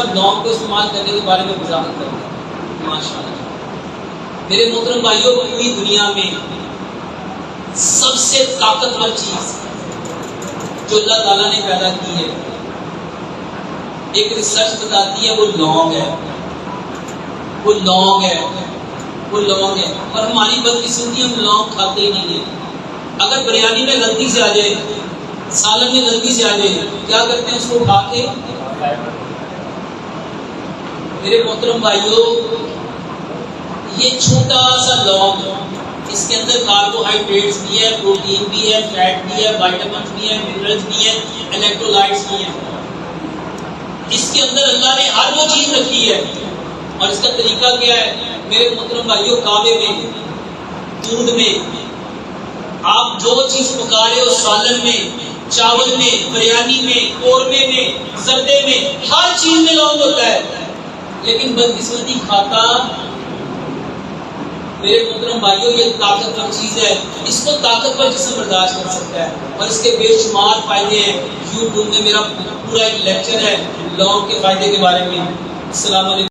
لونگ کو استعمال کرنے کے بارے میں وضاحت کرتا ہوں ماشاءاللہ۔ میرے محترم بھائیوں، پوری دنیا میں سب سے طاقتور چیز جو اللہ تعالیٰ نے پیدا کی ہے، ایک ریسرچ بتاتی ہے، وہ لونگ ہے، وہ لونگ ہے، وہ لونگ ہے۔ اور ہماری بدقسمتی، ہم لونگ کھاتے ہی نہیں ہیں۔ اگر بریانی میں غلطی سے آ جائے، سالن میں غلطی سے آ جائے، کیا کرتے ہیں؟ اس کو کھا کے میرے محترم بھائیوں، یہ چھوٹا سا لونگ، اس کے اندر کاربوہائیڈریٹس بھی ہے، پروٹین بھی ہے، فیٹ بھی ہے، وائٹامنس بھی ہے، منرلز بھی ہیں، الیکٹرولائٹس بھی ہیں۔ اس کے اندر اللہ نے ہر وہ چیز رکھی ہے۔ اور اس کا طریقہ کیا ہے میرے محترم بھائیوں؟ کعبے میں، دودھ میں، آپ جو چیز پکا رہے ہو، سالن میں، چاول میں، بریانی میں، قورمے میں، زردے میں، ہر چیز میں لونگ ہوتا ہے، لیکن بدقسمتی کھاتا میرے محترم بھائیوں، یہ طاقتور چیز ہے، اس کو طاقتور جسم برداشت کر سکتا ہے، اور اس کے بے شمار فائدے ہیں۔ یوٹیوب میں میرا پورا ایک لیکچر ہے لونگ کے فائدے کے بارے میں۔ السلام علیکم۔